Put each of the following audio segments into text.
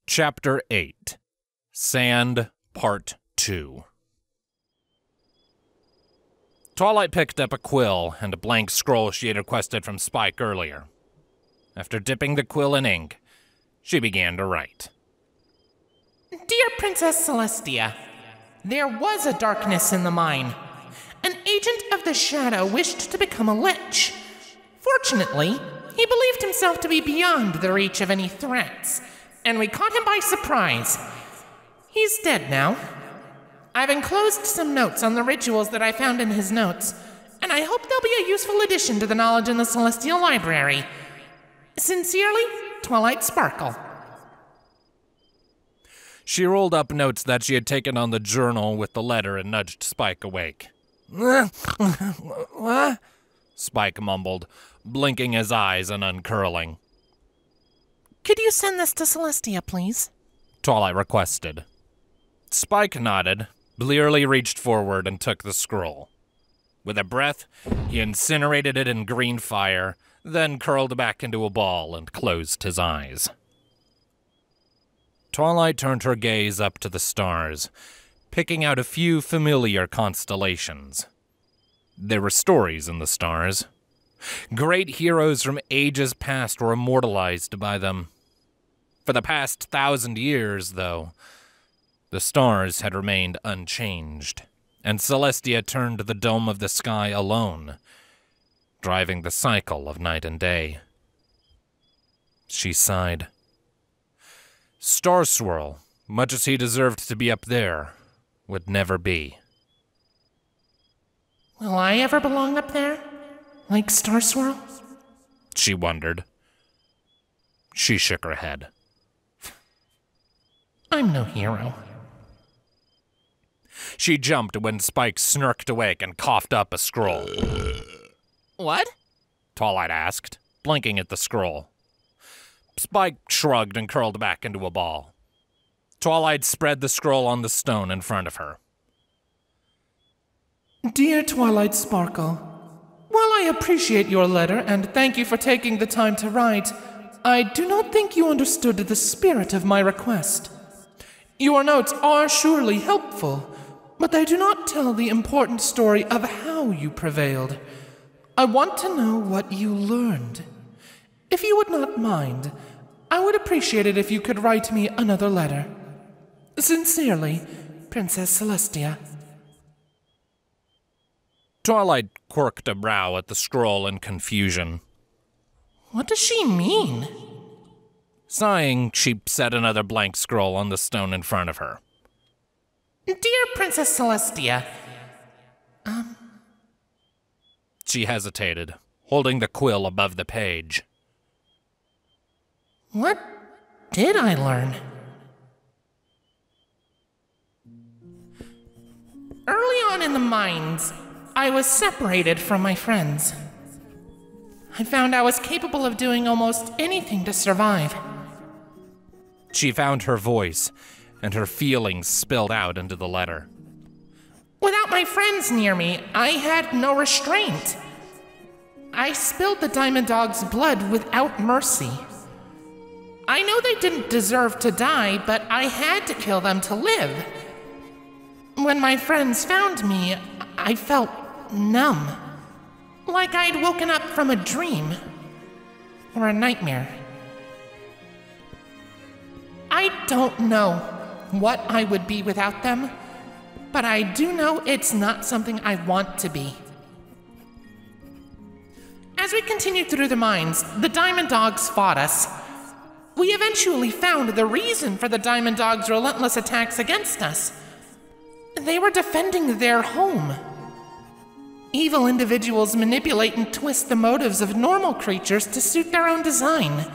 Chapter 8 Sand Part 2. Twilight picked up a quill and a blank scroll she had requested from Spike earlier. After dipping the quill in ink, she began to write. Dear Princess Celestia, there was a darkness in the mine. An agent of the shadow wished to become a lich. Fortunately, he believed himself to be beyond the reach of any threats, and we caught him by surprise. He's dead now. I've enclosed some notes on the rituals that I found in his notes, and I hope they'll be a useful addition to the knowledge in the Celestial Library. Sincerely, Twilight Sparkle. She rolled up notes that she had taken on the journal with the letter and nudged Spike awake. What? Spike mumbled, blinking his eyes and uncurling. Could you send this to Celestia, please? Twilight requested. Spike nodded, blearily reached forward and took the scroll. With a breath, he incinerated it in green fire, then curled back into a ball and closed his eyes. Twilight turned her gaze up to the stars, picking out a few familiar constellations. There were stories in the stars. Great heroes from ages past were immortalized by them. For the past 1,000 years, though, the stars had remained unchanged, and Celestia turned the dome of the sky alone, driving the cycle of night and day. She sighed. Star Swirl, much as he deserved to be up there, would never be. Will I ever belong up there? Like Star Swirl? She wondered. She shook her head. I'm no hero. She jumped when Spike snarked awake and coughed up a scroll. What? Twilight asked, blinking at the scroll. Spike shrugged and curled back into a ball. Twilight spread the scroll on the stone in front of her. Dear Twilight Sparkle, while I appreciate your letter and thank you for taking the time to write, I do not think you understood the spirit of my request. Your notes are surely helpful, but they do not tell the important story of how you prevailed. I want to know what you learned. If you would not mind, I would appreciate it if you could write me another letter. Sincerely, Princess Celestia. Twilight quirked a brow at the scroll in confusion. What does she mean? Sighing, she set another blank scroll on the stone in front of her. Dear Princess Celestia, She hesitated, holding the quill above the page. What did I learn? Early on in the mines, I was separated from my friends. I found I was capable of doing almost anything to survive. She found her voice, and her feelings spilled out into the letter. Without my friends near me, I had no restraint. I spilled the Diamond Dog's blood without mercy. I know they didn't deserve to die, but I had to kill them to live. When my friends found me, I felt numb. Like I'd woken up from a dream. Or a nightmare. I don't know what I would be without them, but I do know it's not something I want to be. As we continued through the mines, the Diamond Dogs fought us. We eventually found the reason for the Diamond Dogs' relentless attacks against us. They were defending their home. Evil individuals manipulate and twist the motives of normal creatures to suit their own design.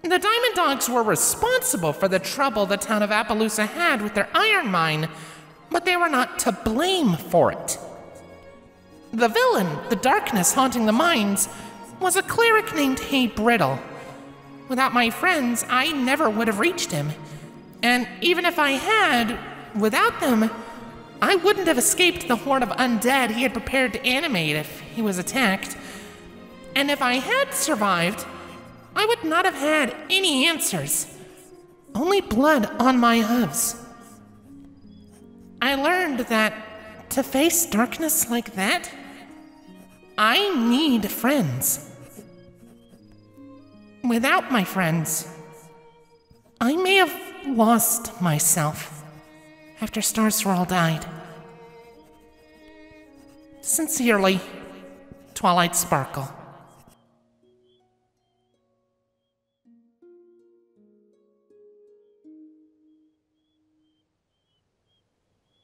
The Diamond Dogs were responsible for the trouble the town of Appaloosa had with their iron mine, but they were not to blame for it. The villain, the darkness haunting the mines, was a cleric named Hey Brittle. Without my friends, I never would have reached him. And even if I had, without them, I wouldn't have escaped the horde of undead he had prepared to animate if he was attacked. And if I had survived, I would not have had any answers. only blood on my hooves. I learned that to face darkness like that, I need friends. Without my friends, I may have lost myself after Star Swirl died. Sincerely, Twilight Sparkle.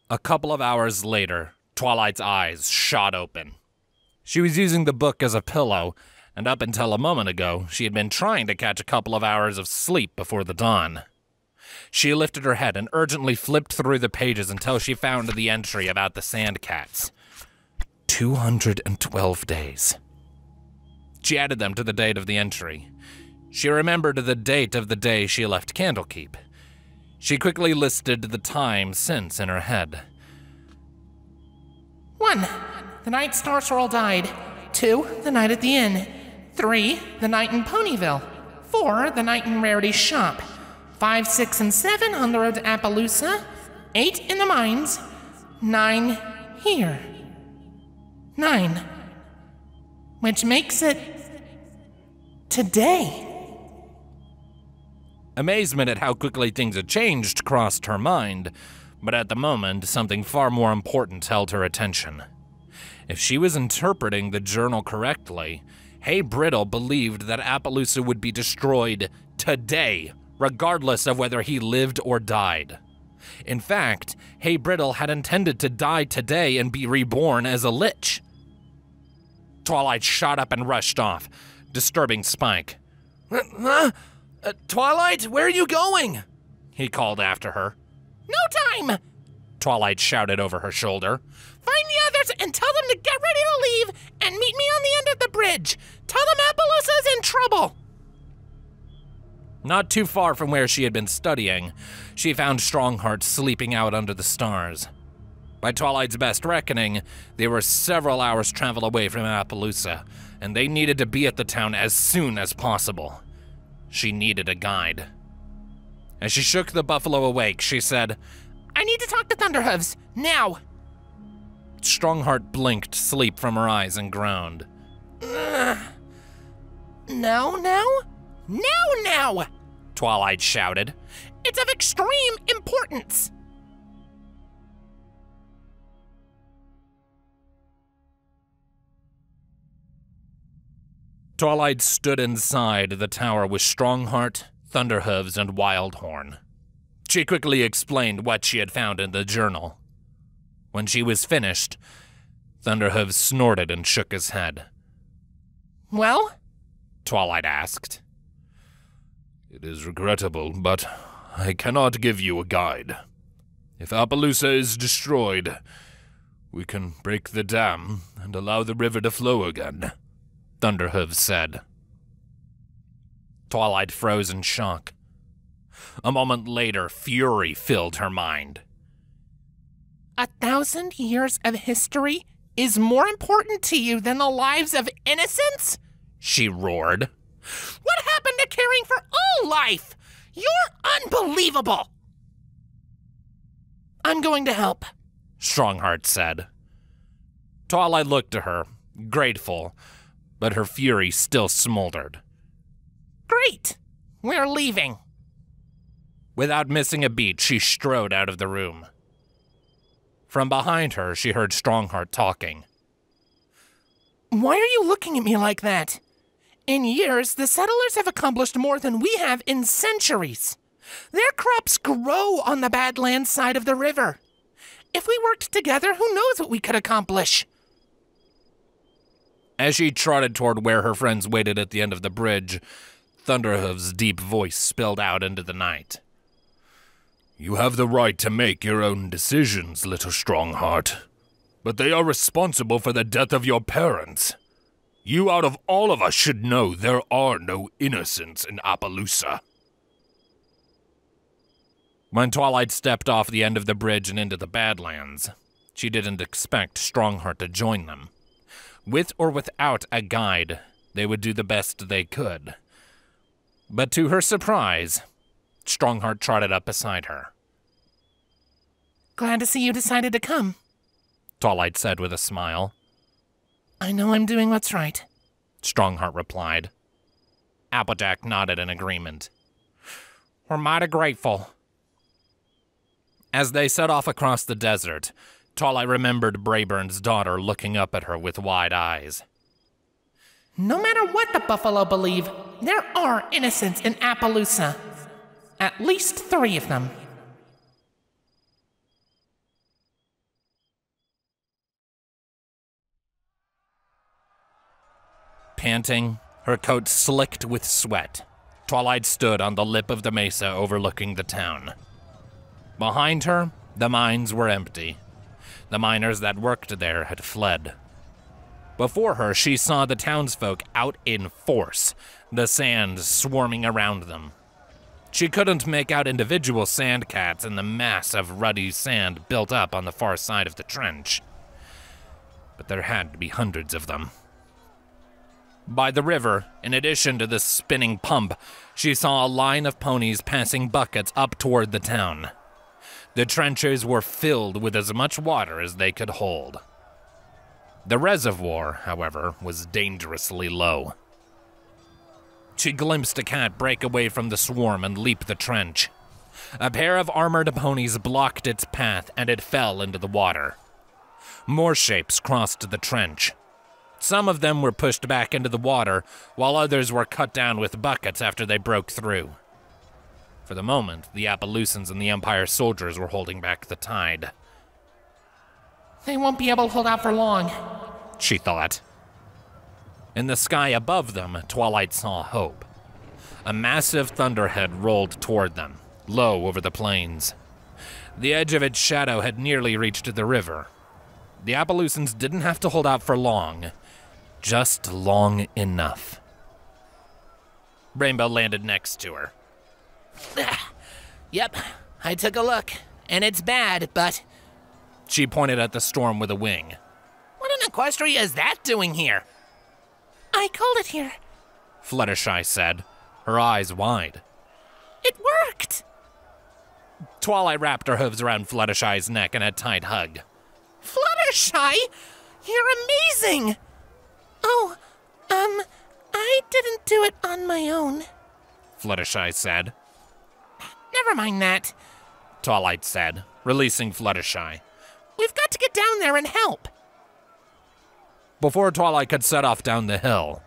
A couple of hours later, Twilight's eyes shot open. She was using the book as a pillow, and up until a moment ago, she had been trying to catch a couple of hours of sleep before the dawn. She lifted her head and urgently flipped through the pages until she found the entry about the Sandcats. 212 days. She added them to the date of the entry. She remembered the date of the day she left Candlekeep. She quickly listed the time since in her head. 1. The night Star Swirl died. 2. The night at the inn. 3. The night in Ponyville. 4. The night in Rarity's shop. 5, 6, and 7 on the road to Appaloosa. 8 in the mines. 9 here. 9. Which makes it today. Amazement at how quickly things had changed crossed her mind, but at the moment, something far more important held her attention. If she was interpreting the journal correctly, Hey Brittle believed that Appaloosa would be destroyed today, regardless of whether he lived or died. In fact, Hey Brittle had intended to die today and be reborn as a lich. Twilight shot up and rushed off, disturbing Spike. Twilight, where are you going? He called after her. No time! Twilight shouted over her shoulder. Find the others and tell them to get ready to leave and meet me on the end of the bridge. Tell them Appaloosa's in trouble. Not too far from where she had been studying, she found Strongheart sleeping out under the stars. By Twilight's best reckoning, they were several hours' travel away from Appaloosa, and they needed to be at the town as soon as possible. She needed a guide. As she shook the buffalo awake, she said, I need to talk to Thunderhooves, now! Strongheart blinked sleep from her eyes and groaned. Now! Twilight shouted. It's of extreme importance! Twilight stood inside the tower with Strongheart, Thunderhooves, and Wildhorn. She quickly explained what she had found in the journal. When she was finished, Thunderhooves snorted and shook his head. Well? Twilight asked. It is regrettable, but I cannot give you a guide. If Appaloosa is destroyed, we can break the dam and allow the river to flow again, Thunderhooves said. Twilight froze in shock. A moment later, fury filled her mind. 1,000 years of history is more important to you than the lives of innocents? She roared. What happened to caring for all life? You're unbelievable! I'm going to help, Strongheart said. Twilight looked to her, grateful, but her fury still smoldered. Great! We're leaving. Without missing a beat, she strode out of the room. From behind her, she heard Strongheart talking. Why are you looking at me like that? In years, the settlers have accomplished more than we have in centuries. Their crops grow on the Badlands side of the river. If we worked together, who knows what we could accomplish? As she trotted toward where her friends waited at the end of the bridge, Thunderhoof's deep voice spilled out into the night. You have the right to make your own decisions, little Strongheart. But they are responsible for the death of your parents. You out of all of us should know there are no innocents in Appaloosa. When Twilight stepped off the end of the bridge and into the Badlands, she didn't expect Strongheart to join them. With or without a guide, they would do the best they could. But to her surprise, Strongheart trotted up beside her. Glad to see you decided to come, Twilight said with a smile. I know I'm doing what's right, Strongheart replied. Applejack nodded in agreement. We're mighty grateful. As they set off across the desert, Twilight remembered Brayburn's daughter looking up at her with wide eyes. No matter what the buffalo believe, there are innocents in Appaloosa. At least 3 of them. Panting, her coat slicked with sweat, Twilight stood on the lip of the mesa overlooking the town. Behind her, the mines were empty. The miners that worked there had fled. Before her, she saw the townsfolk out in force, the sand swarming around them. She couldn't make out individual sand cats in the mass of ruddy sand built up on the far side of the trench. But there had to be hundreds of them. By the river, in addition to the spinning pump, she saw a line of ponies passing buckets up toward the town. The trenches were filled with as much water as they could hold. The reservoir, however, was dangerously low. She glimpsed a cat break away from the swarm and leap the trench. A pair of armored ponies blocked its path and it fell into the water. More shapes crossed the trench. Some of them were pushed back into the water, while others were cut down with buckets after they broke through. For the moment, the Appaloosans and the Empire soldiers were holding back the tide. They won't be able to hold out for long, she thought. In the sky above them, Twilight saw hope. A massive thunderhead rolled toward them, low over the plains. The edge of its shadow had nearly reached the river. The Appaloosans didn't have to hold out for long, just long enough. Rainbow landed next to her. Yep, I took a look, and it's bad, but... She pointed at the storm with a wing. What in Equestria is that doing here? I called it here, Fluttershy said, her eyes wide. It worked! Twilight wrapped her hooves around Fluttershy's neck in a tight hug. Fluttershy? You're amazing! Oh, I didn't do it on my own, Fluttershy said. Never mind that, Twilight said, releasing Fluttershy. We've got to get down there and help. Before Twilight could set off down the hill,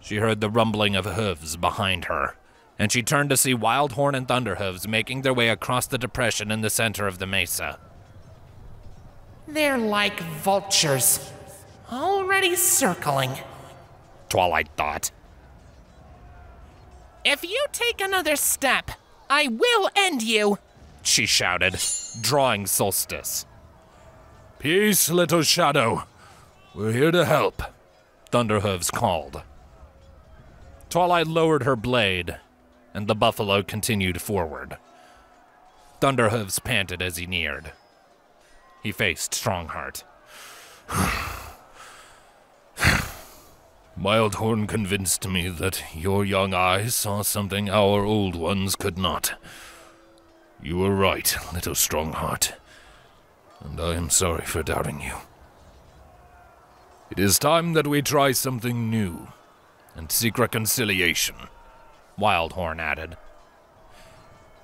she heard the rumbling of hooves behind her, and she turned to see Wildhorn and Thunderhooves making their way across the depression in the center of the mesa. They're like vultures, already circling, Twilight thought. If you take another step, I will end you, she shouted, drawing Solstice. Peace, little shadow. We're here to help, Thunderhooves called. Twilight lowered her blade, and the buffalo continued forward. Thunderhooves panted as he neared. He faced Strongheart. Wildhorn convinced me that your young eyes saw something our old ones could not. You were right, little Strongheart, and I am sorry for doubting you. It is time that we try something new and seek reconciliation, Wildhorn added.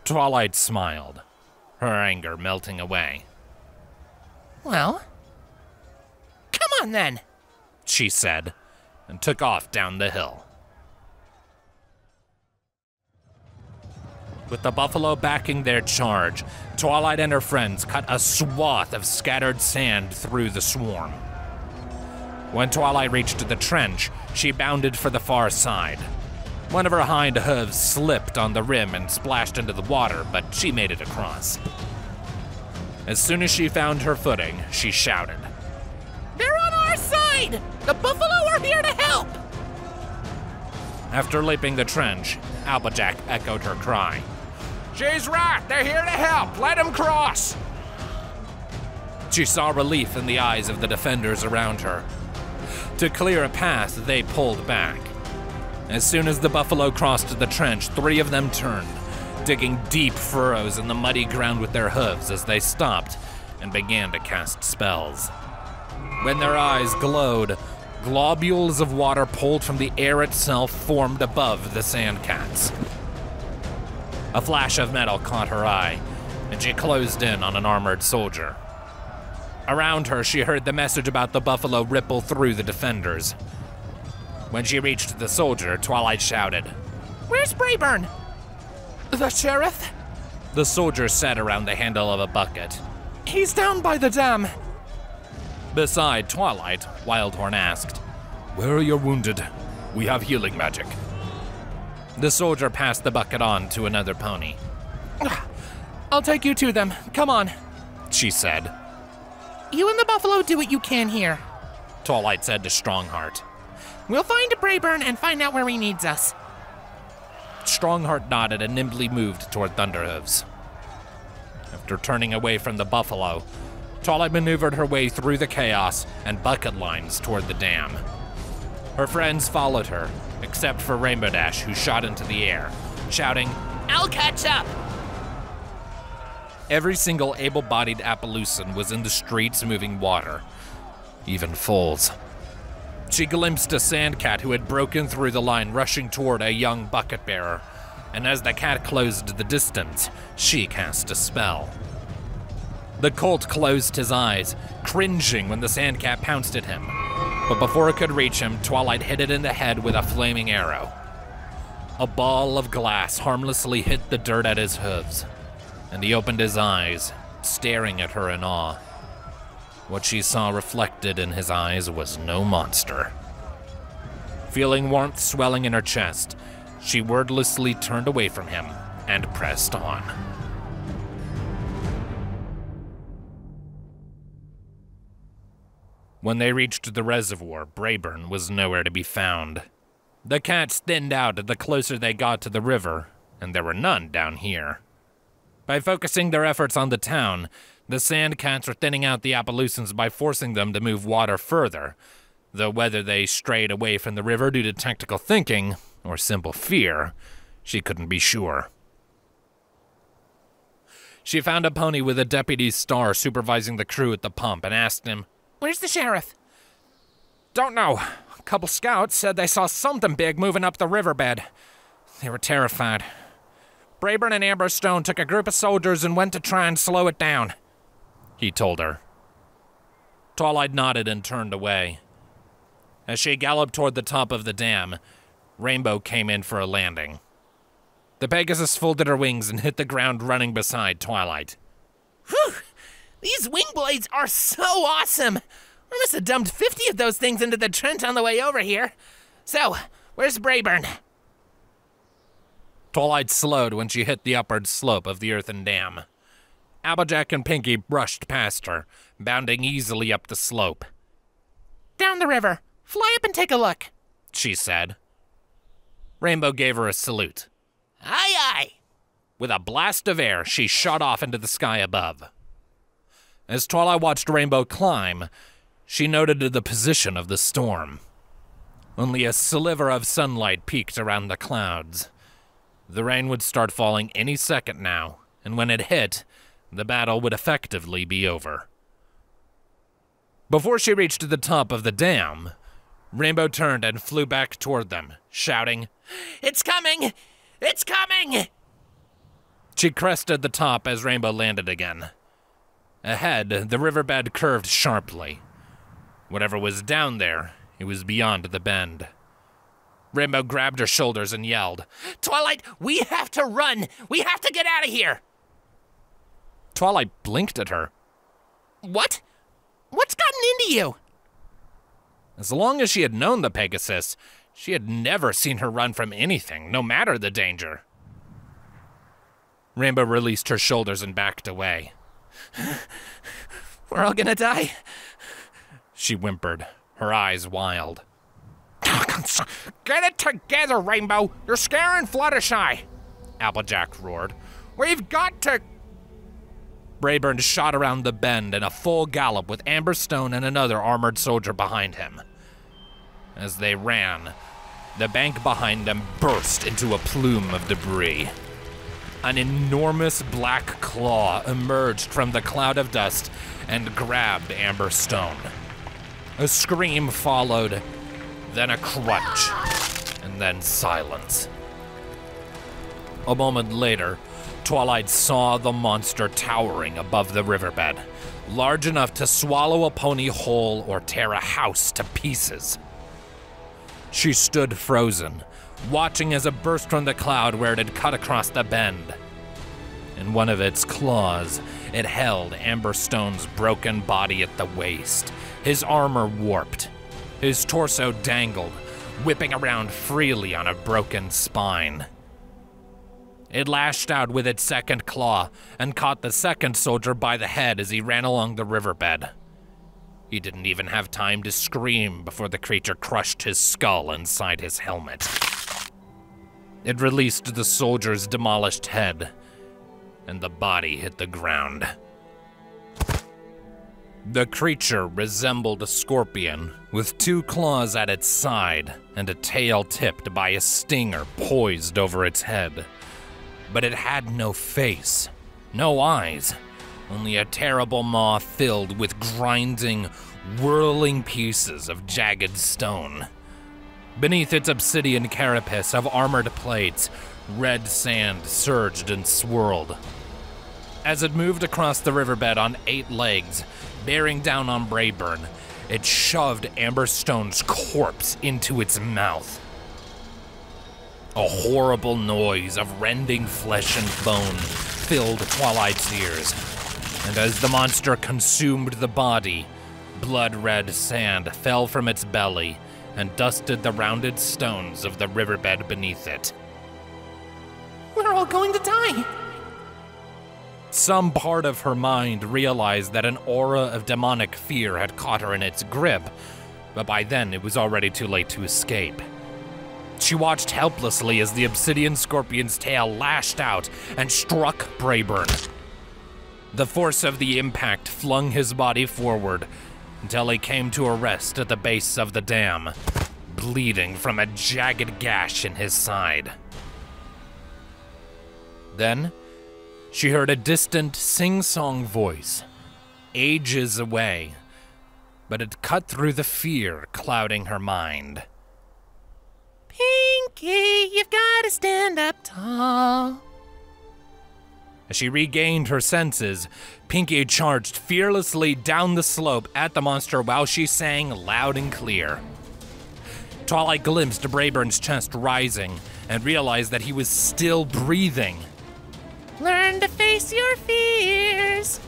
Twilight smiled, her anger melting away. Well, come on then, she said, and took off down the hill. With the buffalo backing their charge, Twilight and her friends cut a swath of scattered sand through the swarm. When Twilight reached the trench, she bounded for the far side. One of her hind hooves slipped on the rim and splashed into the water, but she made it across. As soon as she found her footing, she shouted, They're on our side! The buffalo are here to help! After leaping the trench, Applejack echoed her cry. She's right, they're here to help, let them cross! She saw relief in the eyes of the defenders around her. To clear a path, they pulled back. As soon as the buffalo crossed the trench, 3 of them turned, digging deep furrows in the muddy ground with their hooves as they stopped and began to cast spells. When their eyes glowed, globules of water pulled from the air itself formed above the sandcats. A flash of metal caught her eye, and she closed in on an armored soldier. Around her, she heard the message about the buffalo ripple through the defenders. When she reached the soldier, Twilight shouted, "Where's Brayburn?" "The sheriff?" The soldier sat around the handle of a bucket. "He's down by the dam." Beside Twilight, Wildhorn asked, "Where are your wounded? We have healing magic." The soldier passed the bucket on to another pony. "I'll take you to them. Come on," she said. "You and the buffalo do what you can here," Twilight said to Strongheart. "We'll find Brayburn and find out where he needs us." Strongheart nodded and nimbly moved toward Thunderhooves. After turning away from the buffalo, Twilight maneuvered her way through the chaos and bucket lines toward the dam. Her friends followed her, except for Rainbow Dash, who shot into the air, shouting, "I'll catch up!" Every single able-bodied Appaloosan was in the streets moving water, even foals. She glimpsed a sandcat who had broken through the line rushing toward a young bucket bearer, and as the cat closed the distance, she cast a spell. The colt closed his eyes, cringing when the sandcat pounced at him, but before it could reach him, Twilight hit it in the head with a flaming arrow. A ball of glass harmlessly hit the dirt at his hooves, and he opened his eyes, staring at her in awe. What she saw reflected in his eyes was no monster. Feeling warmth swelling in her chest, she wordlessly turned away from him and pressed on. When they reached the reservoir, Brayburn was nowhere to be found. The cats thinned out the closer they got to the river, and there were none down here. By focusing their efforts on the town, the sandcats were thinning out the Appaloosans by forcing them to move water further, though whether they strayed away from the river due to tactical thinking or simple fear, she couldn't be sure. She found a pony with a deputy's star supervising the crew at the pump and asked him, "Where's the sheriff?" "Don't know. A couple scouts said they saw something big moving up the riverbed. They were terrified. Brayburn and Amberstone took a group of soldiers and went to try and slow it down," he told her. Twilight nodded and turned away. As she galloped toward the top of the dam, Rainbow came in for a landing. The Pegasus folded her wings and hit the ground running beside Twilight. "Whew! These wing blades are so awesome! I must have dumped 50 of those things into the trench on the way over here. So, where's Brayburn?" Twilight slowed when she hit the upward slope of the earthen dam. Applejack and Pinky brushed past her, bounding easily up the slope. "Down the river. Fly up and take a look," she said. Rainbow gave her a salute. "Aye, aye." With a blast of air, she shot off into the sky above. As Twilight watched Rainbow climb, she noted the position of the storm. Only a sliver of sunlight peeked around the clouds. The rain would start falling any second now, and when it hit, the battle would effectively be over. Before she reached the top of the dam, Rainbow turned and flew back toward them, shouting, "It's coming! It's coming!" She crested the top as Rainbow landed again. Ahead, the riverbed curved sharply. Whatever was down there, it was beyond the bend. Rainbow grabbed her shoulders and yelled, "Twilight, we have to run! We have to get out of here!" Twilight blinked at her. "What? What's gotten into you?" As long as she had known the Pegasus, she had never seen her run from anything, no matter the danger. Rainbow released her shoulders and backed away. "We're all gonna die," she whimpered, her eyes wild. "Get it together, Rainbow! You're scaring Fluttershy!" Applejack roared. "We've got to—" Brayburn shot around the bend in a full gallop with Amberstone and another armored soldier behind him. As they ran, the bank behind them burst into a plume of debris. an enormous black claw emerged from the cloud of dust and grabbed Amber Stone. A scream followed, then a crunch, and then silence. A moment later, Twilight saw the monster towering above the riverbed, large enough to swallow a pony whole or tear a house to pieces. She stood frozen, watching as it burst from the cloud where it had cut across the bend. In one of its claws, it held Amber Stone's broken body at the waist, his armor warped. His torso dangled, whipping around freely on a broken spine. It lashed out with its second claw and caught the second soldier by the head as he ran along the riverbed. He didn't even have time to scream before the creature crushed his skull inside his helmet. It released the soldier's demolished head, and the body hit the ground. The creature resembled a scorpion, with two claws at its side and a tail tipped by a stinger poised over its head. But it had no face, no eyes, only a terrible maw filled with grinding, whirling pieces of jagged stone. Beneath its obsidian carapace of armored plates, red sand surged and swirled. As it moved across the riverbed on 8 legs, bearing down on Brayburn, it shoved Amber Stone's corpse into its mouth. A horrible noise of rending flesh and bone filled Twilight's ears, and as the monster consumed the body, blood-red sand fell from its belly and dusted the rounded stones of the riverbed beneath it. We're all going to die. Some part of her mind realized that an aura of demonic fear had caught her in its grip, but by then it was already too late to escape. She watched helplessly as the obsidian scorpion's tail lashed out and struck Brayburn. The force of the impact flung his body forward until he came to a rest at the base of the dam, bleeding from a jagged gash in his side. Then, she heard a distant sing-song voice, ages away, but it cut through the fear clouding her mind. Pinky, you've got to stand up tall. As she regained her senses, Pinky charged fearlessly down the slope at the monster while she sang loud and clear. Twilight glimpsed Brayburn's chest rising and realized that he was still breathing. Learn to face your fears.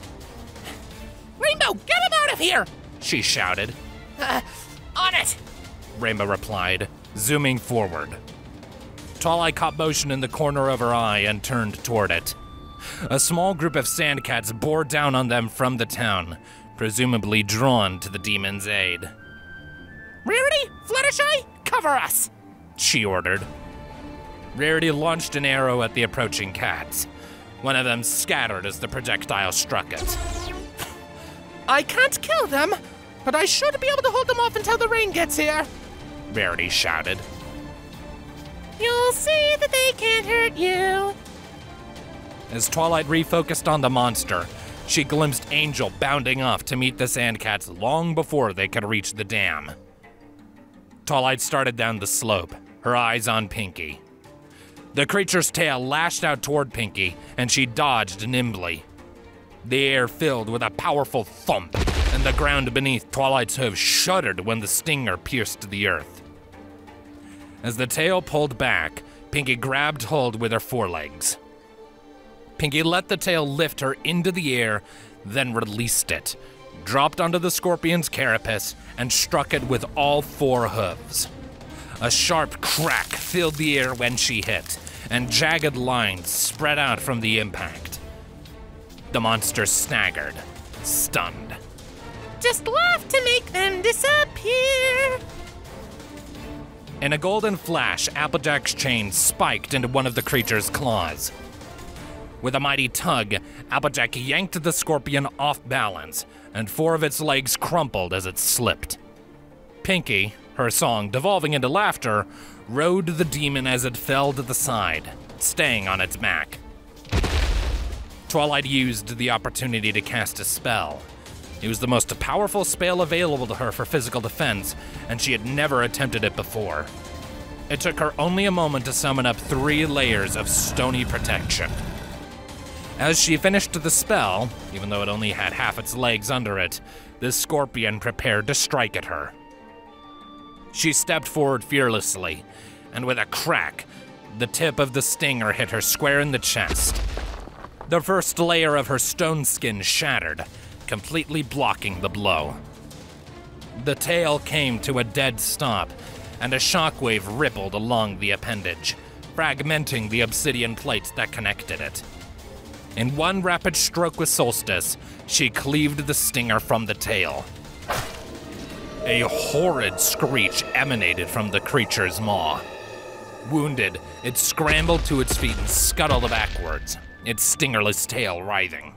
Rainbow, get him out of here! She shouted. On it! Rainbow replied, zooming forward. Twilight caught motion in the corner of her eye and turned toward it. A small group of sandcats bore down on them from the town, presumably drawn to the demon's aid. Rarity, Fluttershy, cover us! She ordered. Rarity launched an arrow at the approaching cats. One of them scattered as the projectile struck it. I can't kill them, but I should be able to hold them off until the rain gets here. Rarity shouted. You'll see that they can't hurt you. As Twilight refocused on the monster, she glimpsed Angel bounding off to meet the sandcats long before they could reach the dam. Twilight started down the slope, her eyes on Pinky. The creature's tail lashed out toward Pinky, and she dodged nimbly. The air filled with a powerful thump, and the ground beneath Twilight's hooves shuddered when the stinger pierced the earth. As the tail pulled back, Pinky grabbed hold with her forelegs. Pinky let the tail lift her into the air, then released it, dropped onto the scorpion's carapace, and struck it with all 4 hooves. A sharp crack filled the air when she hit, and jagged lines spread out from the impact. The monster staggered, stunned. Just laugh to make them disappear. In a golden flash, Applejack's chain spiked into one of the creature's claws. With a mighty tug, Applejack yanked the scorpion off balance, and 4 of its legs crumpled as it slipped. Pinky, her song devolving into laughter, rode the demon as it fell to the side, staying on its back. Twilight used the opportunity to cast a spell. It was the most powerful spell available to her for physical defense, and she had never attempted it before. It took her only a moment to summon up 3 layers of stony protection. As she finished the spell, even though it only had half its legs under it, the scorpion prepared to strike at her. She stepped forward fearlessly, and with a crack, the tip of the stinger hit her square in the chest. The first layer of her stone skin shattered, completely blocking the blow. The tail came to a dead stop, and a shockwave rippled along the appendage, fragmenting the obsidian plates that connected it. In one rapid stroke with Solstice, she cleaved the stinger from the tail. A horrid screech emanated from the creature's maw. Wounded, it scrambled to its feet and scuttled backwards, its stingerless tail writhing.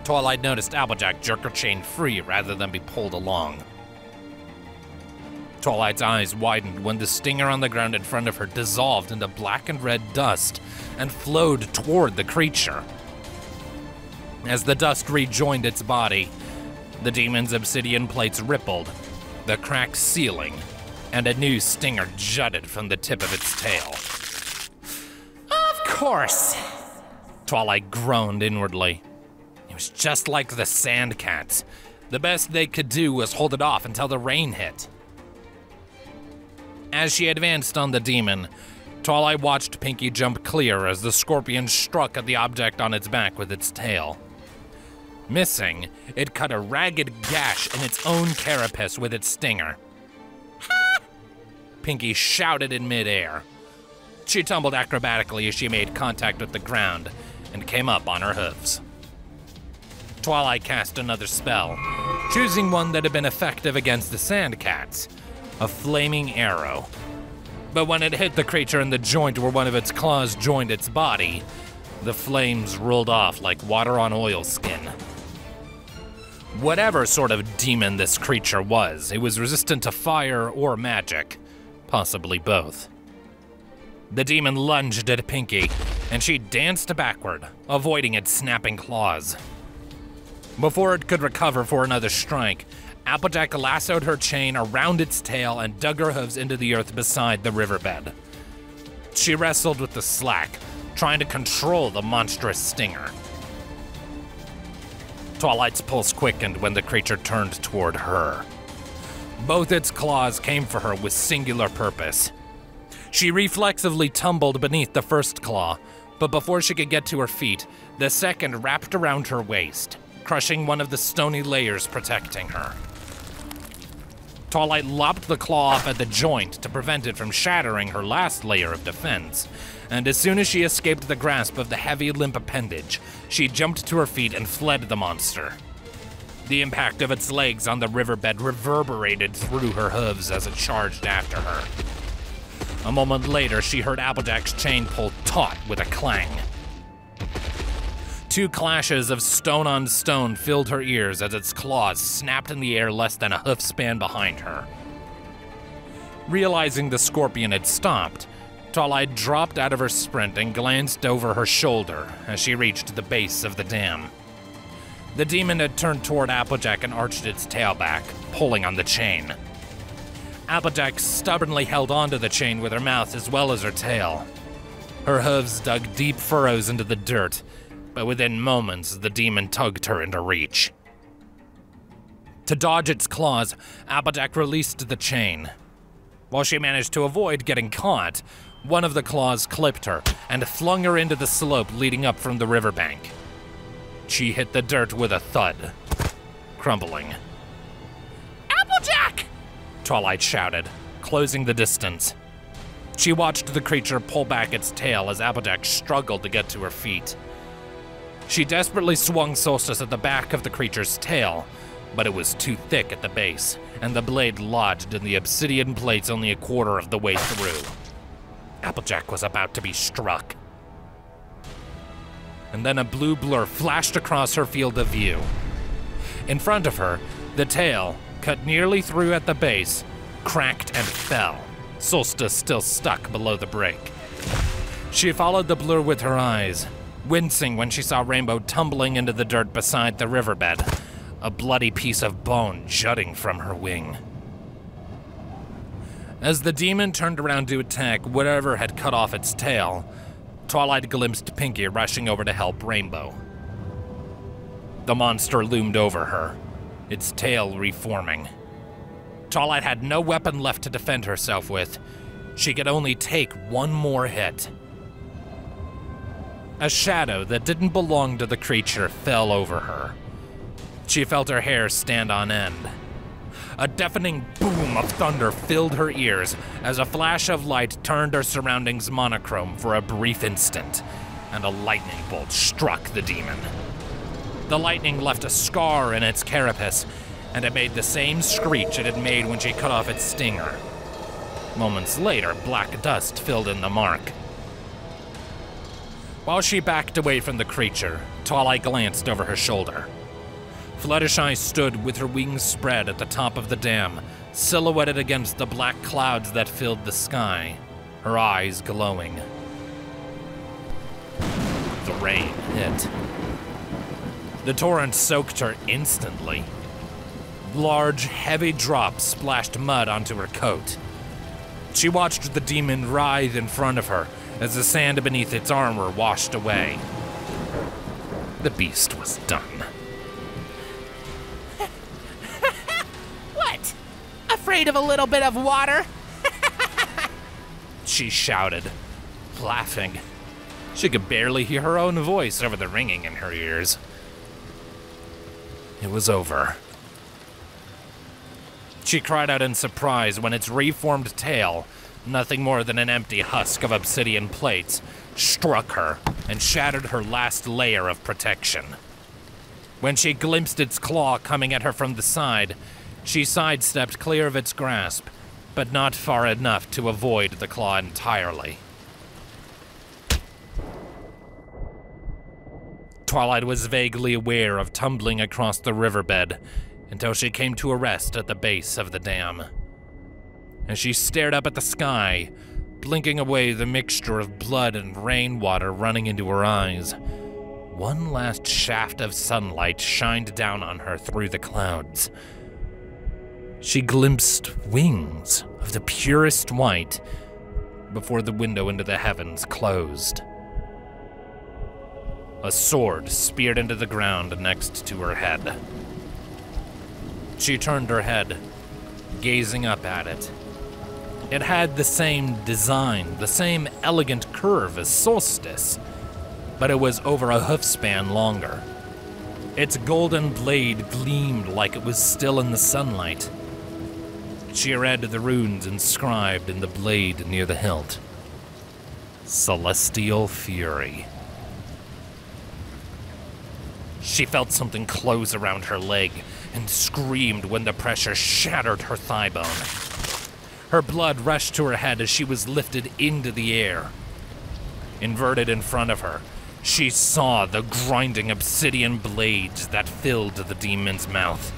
Twilight noticed Applejack jerk her chain free rather than be pulled along. Twilight's eyes widened when the stinger on the ground in front of her dissolved into black and red dust and flowed toward the creature. As the dust rejoined its body, the demon's obsidian plates rippled, the cracked ceiling, and a new stinger jutted from the tip of its tail. Of course, Twilight groaned inwardly. It was just like the sand cats. The best they could do was hold it off until the rain hit. As she advanced on the demon, Twilight watched Pinky jump clear as the scorpion struck at the object on its back with its tail. Missing, it cut a ragged gash in its own carapace with its stinger. Ha! Pinky shouted in midair. She tumbled acrobatically as she made contact with the ground and came up on her hooves. Twilight cast another spell, choosing one that had been effective against the sand cats, a flaming arrow. But when it hit the creature in the joint where one of its claws joined its body, the flames rolled off like water on oilskin. Whatever sort of demon this creature was, it was resistant to fire or magic, possibly both. The demon lunged at Pinky, and she danced backward, avoiding its snapping claws. Before it could recover for another strike, Applejack lassoed her chain around its tail and dug her hooves into the earth beside the riverbed. She wrestled with the slack, trying to control the monstrous stinger. Twilight's pulse quickened when the creature turned toward her. Both its claws came for her with singular purpose. She reflexively tumbled beneath the first claw, but before she could get to her feet, the second wrapped around her waist, crushing one of the stony layers protecting her. Twilight lopped the claw off at the joint to prevent it from shattering her last layer of defense, and as soon as she escaped the grasp of the heavy, limp appendage, she jumped to her feet and fled the monster. The impact of its legs on the riverbed reverberated through her hooves as it charged after her. A moment later, she heard Applejack's chain pull taut with a clang. 2 clashes of stone on stone filled her ears as its claws snapped in the air less than a hoof span behind her. Realizing the scorpion had stopped, Twilight dropped out of her sprint and glanced over her shoulder as she reached the base of the dam. The demon had turned toward Applejack and arched its tail back, pulling on the chain. Applejack stubbornly held onto the chain with her mouth as well as her tail. Her hooves dug deep furrows into the dirt, but within moments, the demon tugged her into reach. To dodge its claws, Applejack released the chain. While she managed to avoid getting caught, one of the claws clipped her and flung her into the slope leading up from the riverbank. She hit the dirt with a thud, crumbling. Applejack! Twilight shouted, closing the distance. She watched the creature pull back its tail as Applejack struggled to get to her feet. She desperately swung Solstice at the back of the creature's tail, but it was too thick at the base, and the blade lodged in the obsidian plates only a quarter of the way through. Applejack was about to be struck. And then a blue blur flashed across her field of view. In front of her, the tail, cut nearly through at the base, cracked and fell, Solstice still stuck below the break. She followed the blur with her eyes, wincing when she saw Rainbow tumbling into the dirt beside the riverbed, a bloody piece of bone jutting from her wing. As the demon turned around to attack whatever had cut off its tail, Twilight glimpsed Pinkie rushing over to help Rainbow. The monster loomed over her, its tail reforming. Twilight had no weapon left to defend herself with. She could only take one more hit. A shadow that didn't belong to the creature fell over her. She felt her hair stand on end. A deafening boom of thunder filled her ears as a flash of light turned her surroundings monochrome for a brief instant, and a lightning bolt struck the demon. The lightning left a scar in its carapace, and it made the same screech it had made when she cut off its stinger. Moments later, black dust filled in the mark. While she backed away from the creature, Twilight glanced over her shoulder. Fluttershy stood with her wings spread at the top of the dam, silhouetted against the black clouds that filled the sky, her eyes glowing. The rain hit. The torrent soaked her instantly. Large, heavy drops splashed mud onto her coat. She watched the demon writhe in front of her as the sand beneath its armor washed away. The beast was done. What? Afraid of a little bit of water? She shouted, laughing. She could barely hear her own voice over the ringing in her ears. It was over. She cried out in surprise when its reformed tail, nothing more than an empty husk of obsidian plates, struck her and shattered her last layer of protection. When she glimpsed its claw coming at her from the side, she sidestepped clear of its grasp, but not far enough to avoid the claw entirely. Twilight was vaguely aware of tumbling across the riverbed until she came to a rest at the base of the dam. As she stared up at the sky, blinking away the mixture of blood and rainwater running into her eyes, one last shaft of sunlight shined down on her through the clouds. She glimpsed wings of the purest white before the window into the heavens closed. A sword speared into the ground next to her head. She turned her head, gazing up at it. It had the same design, the same elegant curve as Solstice, but it was over a hoofspan longer. Its golden blade gleamed like it was still in the sunlight. She read the runes inscribed in the blade near the hilt. Celestial Fury. She felt something close around her leg and screamed when the pressure shattered her thigh bone. Her blood rushed to her head as she was lifted into the air. Inverted in front of her, she saw the grinding obsidian blades that filled the demon's mouth.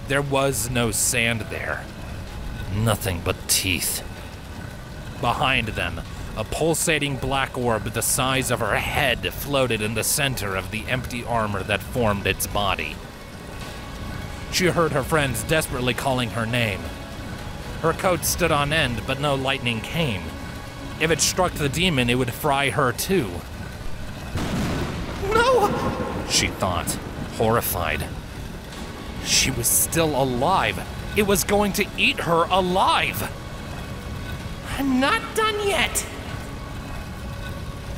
There was no sand there. Nothing but teeth. Behind them, a pulsating black orb the size of her head floated in the center of the empty armor that formed its body. She heard her friends desperately calling her name. Her coat stood on end, but no lightning came. If it struck the demon, it would fry her too. No! She thought, horrified. She was still alive. It was going to eat her alive. I'm not done yet.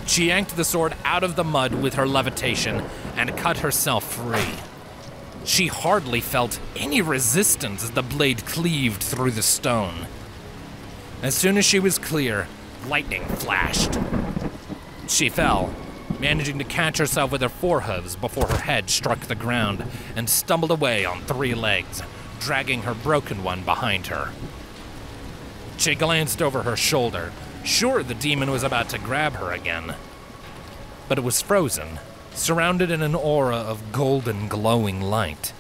She yanked the sword out of the mud with her levitation and cut herself free. She hardly felt any resistance as the blade cleaved through the stone. As soon as she was clear, lightning flashed. She fell, managing to catch herself with her forehooves before her head struck the ground, and stumbled away on 3 legs, dragging her broken one behind her. She glanced over her shoulder, sure the demon was about to grab her again. But it was frozen, surrounded in an aura of golden glowing light.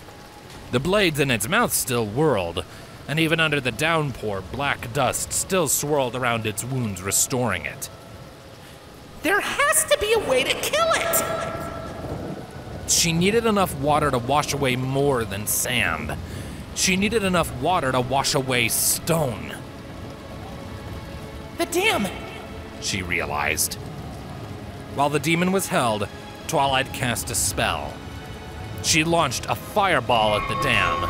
The blades in its mouth still whirled, and even under the downpour, black dust still swirled around its wounds, restoring it. There has to be a way to kill it! She needed enough water to wash away more than sand. She needed enough water to wash away stone. The dam! She realized. While the demon was held, Twilight cast a spell. She launched a fireball at the dam,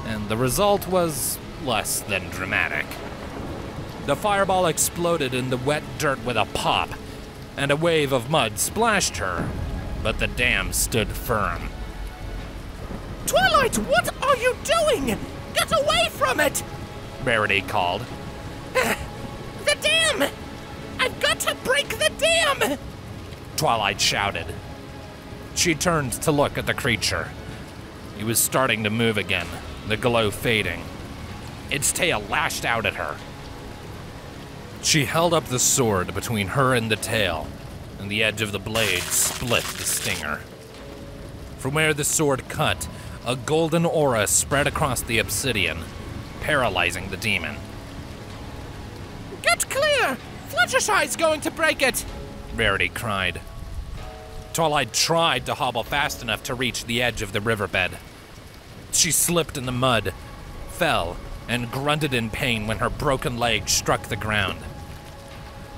and the result was less than dramatic. The fireball exploded in the wet dirt with a pop, and a wave of mud splashed her, but the dam stood firm. Twilight, what are you doing? Get away from it! Rarity called. The dam! I've got to break the dam! Twilight shouted. She turned to look at the creature. He was starting to move again, the glow fading. Its tail lashed out at her. She held up the sword between her and the tail, and the edge of the blade split the stinger. From where the sword cut, a golden aura spread across the obsidian, paralyzing the demon. Get clear! Fluttershy's going to break it! Rarity cried. Twilight tried to hobble fast enough to reach the edge of the riverbed. She slipped in the mud, fell, and grunted in pain when her broken leg struck the ground.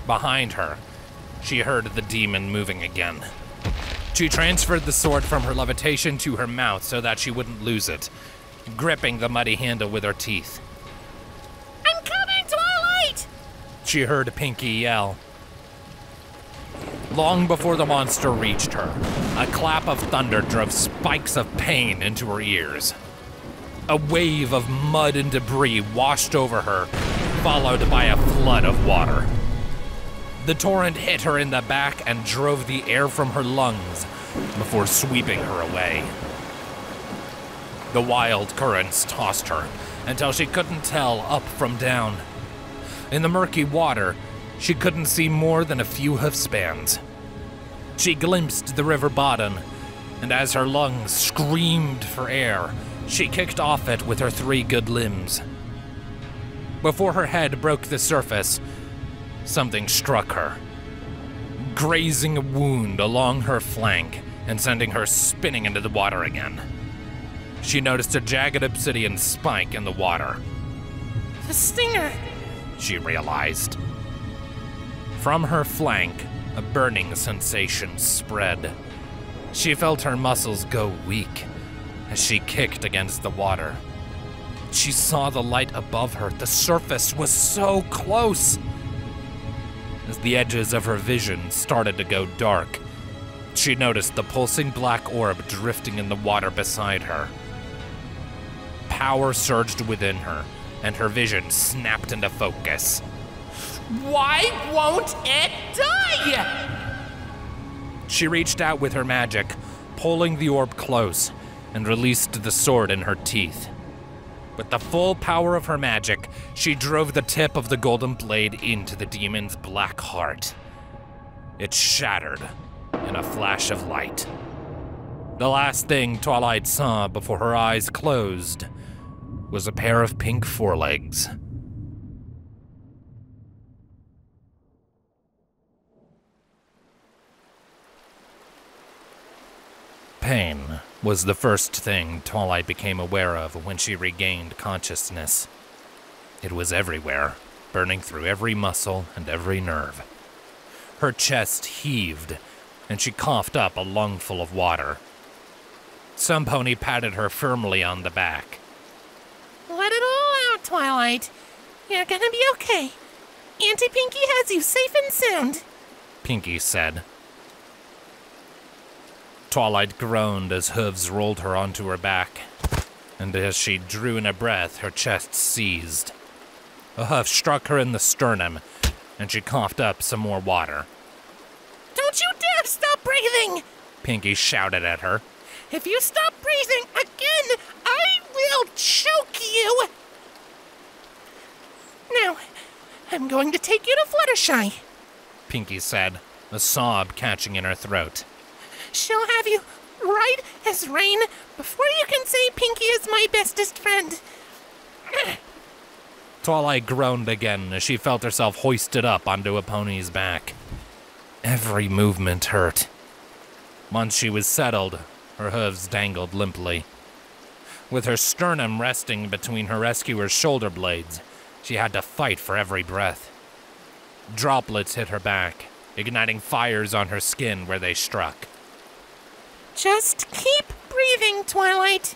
Behind her, she heard the demon moving again. She transferred the sword from her levitation to her mouth so that she wouldn't lose it, gripping the muddy handle with her teeth. I'm coming, Twilight! She heard Pinky yell. Long before the monster reached her, a clap of thunder drove spikes of pain into her ears. A wave of mud and debris washed over her, followed by a flood of water. The torrent hit her in the back and drove the air from her lungs before sweeping her away. The wild currents tossed her until she couldn't tell up from down. In the murky water, she couldn't see more than a few hoofspans. She glimpsed the river bottom, and as her lungs screamed for air, she kicked off it with her 3 good limbs. Before her head broke the surface, something struck her, grazing a wound along her flank and sending her spinning into the water again. She noticed a jagged obsidian spike in the water. The stinger, she realized. From her flank, a burning sensation spread. She felt her muscles go weak as she kicked against the water. She saw the light above her. The surface was so close. As the edges of her vision started to go dark, she noticed the pulsing black orb drifting in the water beside her. Power surged within her, and her vision snapped into focus. why won't it die? She reached out with her magic, pulling the orb close, and released the sword in her teeth. With the full power of her magic, she drove the tip of the golden blade into the demon's black heart. It shattered in a flash of light. The last thing Twilight saw before her eyes closed was a pair of pink forelegs. Pain was the first thing Twilight became aware of when she regained consciousness. It was everywhere, burning through every muscle and every nerve. Her chest heaved, and she coughed up a lungful of water. Some pony patted her firmly on the back. Let it all out, Twilight. You're gonna be okay. Auntie Pinky has you safe and sound, Pinky said. Twilight groaned as hooves rolled her onto her back, and as she drew in a breath, her chest seized. A hoof struck her in the sternum, and she coughed up some more water. Don't you dare stop breathing! Pinky shouted at her. If you stop breathing again, I will choke you! Now, I'm going to take you to Fluttershy, Pinky said, a sob catching in her throat. She'll have you right as rain before you can say Pinky is my bestest friend. Twilight groaned again as she felt herself hoisted up onto a pony's back. Every movement hurt. Once she was settled, her hooves dangled limply. With her sternum resting between her rescuer's shoulder blades, she had to fight for every breath. Droplets hit her back, igniting fires on her skin where they struck. Just keep breathing, Twilight,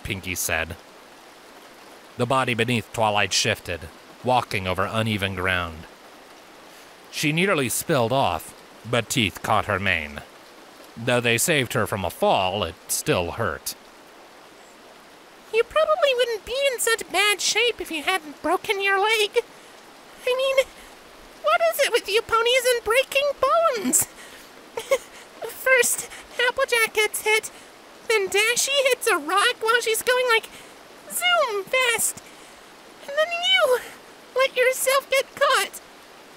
Pinkie said. The body beneath Twilight shifted, walking over uneven ground. She nearly spilled off, but teeth caught her mane. Though they saved her from a fall, it still hurt. You probably wouldn't be in such bad shape if you hadn't broken your leg. I mean, what is it with you ponies and breaking bones? First, Applejack gets hit, then Dashy hits a rock while she's going like zoom fast, and then you let yourself get caught,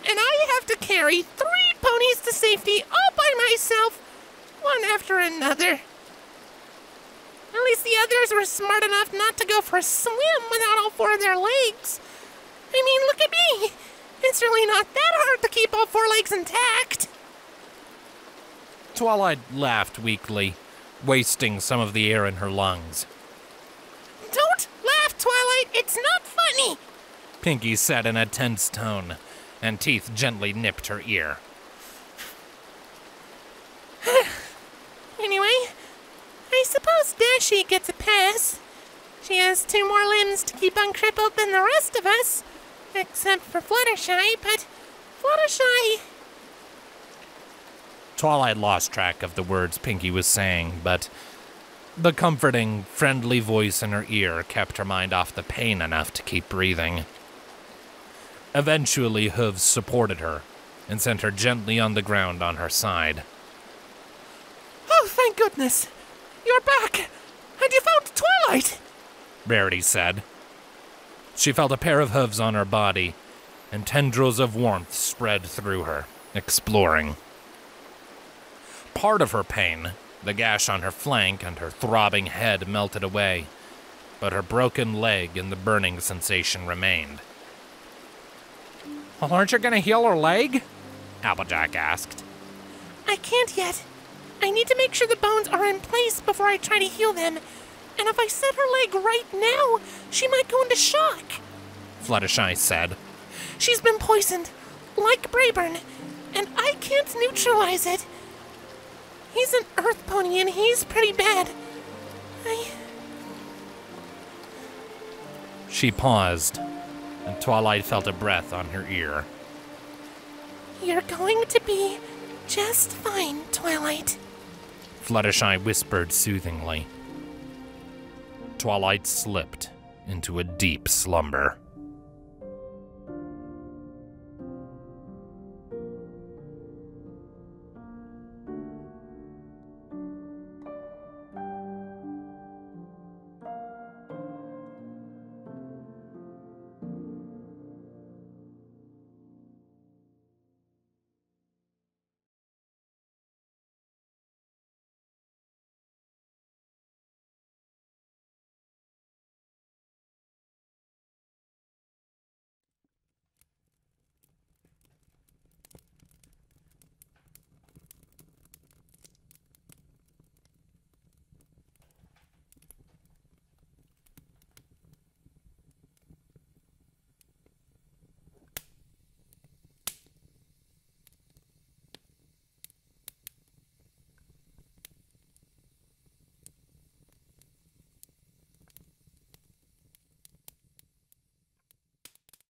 and I have to carry 3 ponies to safety all by myself, one after another. At least the others were smart enough not to go for a swim without all 4 of their legs. I mean, look at me. It's really not that hard to keep all 4 legs intact. Twilight laughed weakly, wasting some of the air in her lungs. Don't laugh, Twilight. It's not funny, Pinkie said in a tense tone, and Teeth gently nipped her ear. Anyway, I suppose Dashy gets a pass. She has 2 more limbs to keep uncrippled than the rest of us, except for Fluttershy, but Fluttershy... Twilight lost track of the words Pinkie was saying, but the comforting, friendly voice in her ear kept her mind off the pain enough to keep breathing. Eventually, hooves supported her and sent her gently on the ground on her side. Oh, thank goodness! You're back! And you found Twilight! Rarity said. She felt a pair of hooves on her body, and tendrils of warmth spread through her, exploring. Part of her pain, the gash on her flank and her throbbing head, melted away, but her broken leg and the burning sensation remained. Well, aren't you going to heal her leg? Applejack asked. I can't yet. I need to make sure the bones are in place before I try to heal them. And if I set her leg right now, she might go into shock, Fluttershy said. She's been poisoned, like Brayburn, and I can't neutralize it. He's an earth pony and he's pretty bad. She paused, and Twilight felt a breath on her ear. You're going to be just fine, Twilight, Fluttershy whispered soothingly. Twilight slipped into a deep slumber.